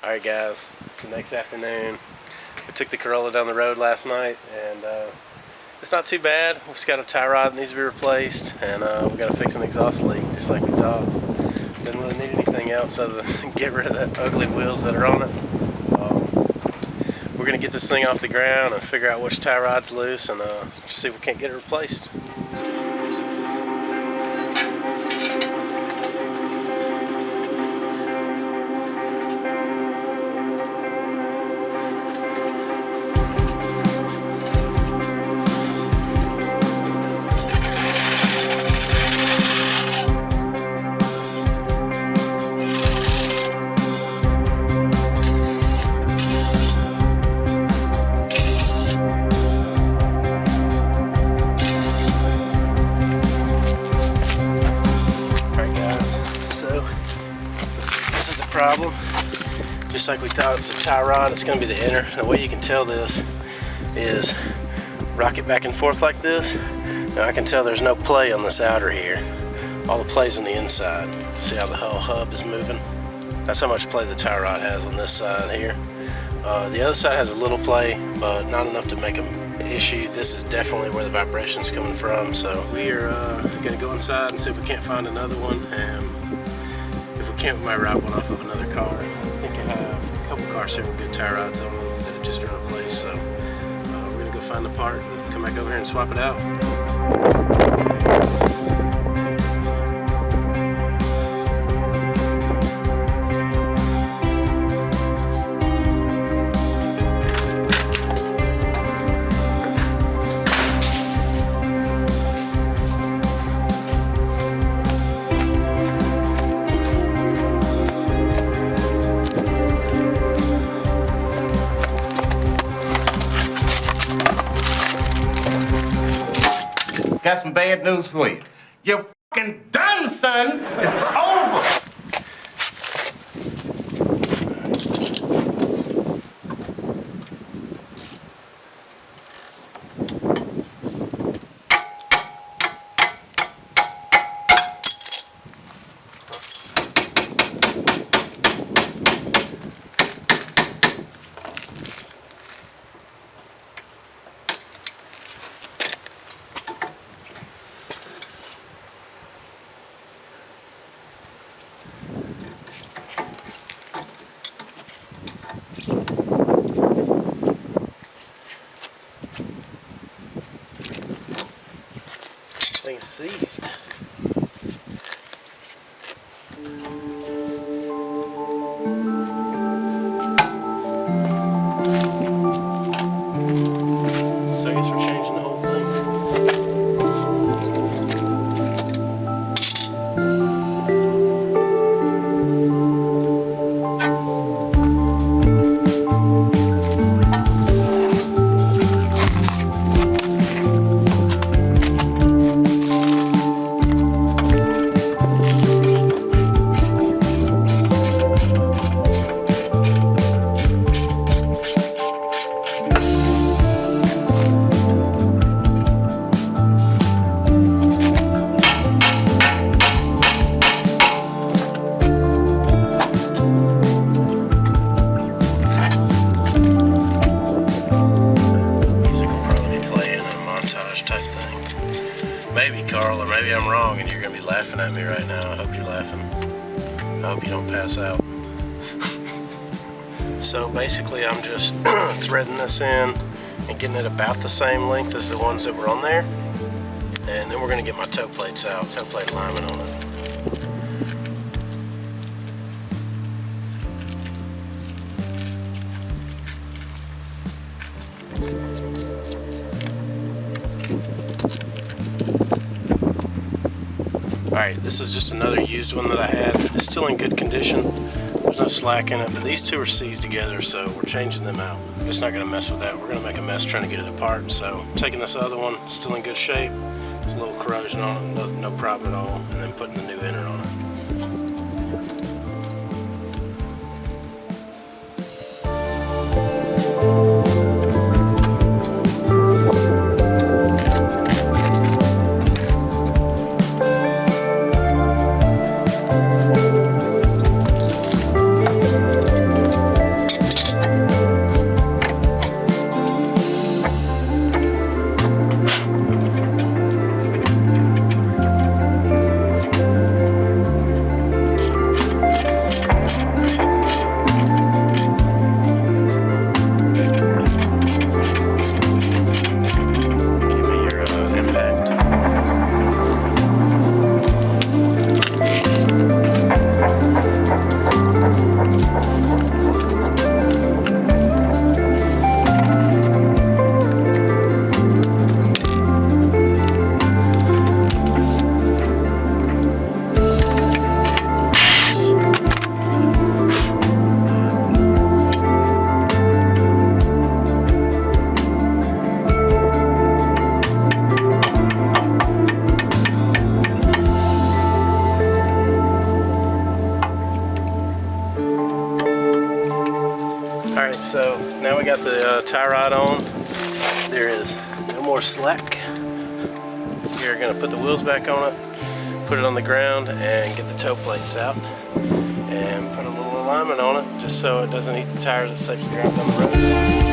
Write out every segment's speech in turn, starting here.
Alright guys, it's the next afternoon. We took the Corolla down the road last night and it's not too bad. We just got a tie rod that needs to be replaced, and we got to fix an exhaust leak just like we thought. Didn't really need anything else other than get rid of the ugly wheels that are on it. We're going to get this thing off the ground and figure out which tie rod's loose and just see if we can't get it replaced. This is the problem. Just like we thought, it's a tie rod. It's going to be the inner. And the way you can tell this is rock it back and forth like this. Now I can tell there's no play on this outer here. All the play's on the inside. See how the whole hub is moving? That's how much play the tie rod has on this side here. The other side has a little play, but not enough to make an issue. This is definitely where the vibration's coming from. So we are going to go inside and see if we can't find another one. And if we can't, we might ride one off of another car. I think I have a couple cars here with good tie rods on them that have just been replaced. So we're going to go find the part and come back over here and swap it out. Got some bad news for you. You're fucking done, son. It's over. Thing seized. So I guess we're changing the whole thing. Maybe, Carl, or maybe I'm wrong and you're going to be laughing at me right now. I hope you're laughing. I hope you don't pass out. So basically I'm just threading this in and getting it about the same length as the ones that were on there. And then we're going to get my toe plates out, toe plate alignment on it. Alright, this is just another used one that I had. It's still in good condition. There's no slack in it, but these two are seized together, so we're changing them out. I'm just not going to mess with that. We're going to make a mess trying to get it apart. So I'm taking this other one, still in good shape. There's a little corrosion on it, no problem at all, and then putting the new inner on it. Alright, so now we got the tie rod on. There is no more slack. We're going to put the wheels back on it, put it on the ground, and get the toe plates out. And put a little alignment on it just so it doesn't eat the tires. It's safe to drive down the road.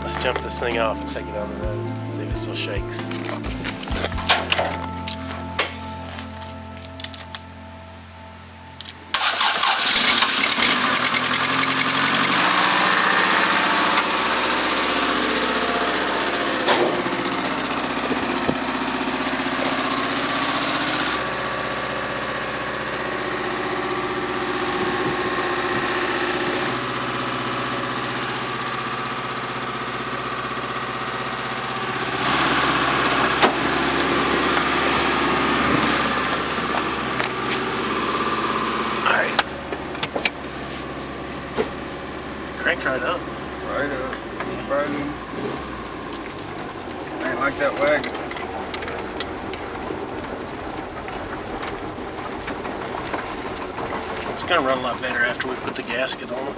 Let's jump this thing off and take it on the road, see if it still shakes. Cranked right up. Right up. Surprising. Ain't like that wagon. It's gonna run a lot better after we put the gasket on it.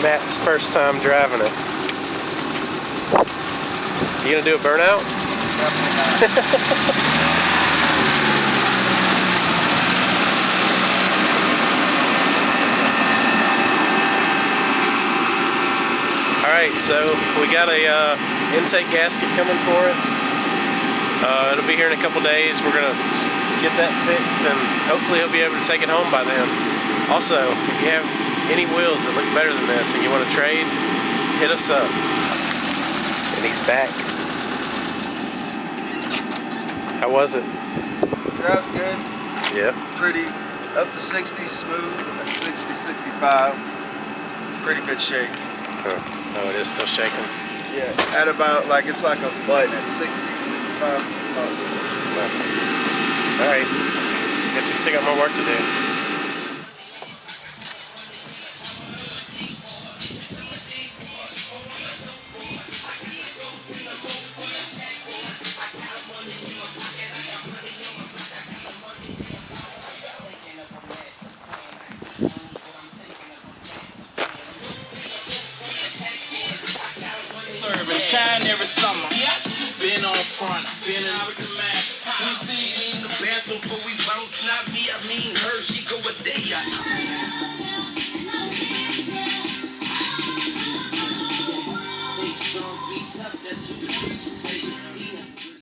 Matt's first time driving it. You gonna do a burnout? Alright, so we got a intake gasket coming for it. It'll be here in a couple days. We're gonna get that fixed and hopefully he'll be able to take it home by then. Also, if you have any wheels that look better than this and you want to trade, hit us up. And he's back. How was it? That was good. Yeah. Pretty, up to 60 smooth, 60, 65. Pretty good shake. Oh, it is still shaking? Yeah, at about, like, it's like a button at 60, 65. Alright, guess we still got more work to do. every summer. Been on front, been in with the Mac. We see in the bathroom before we bounce. Not me, I mean her. She go a day.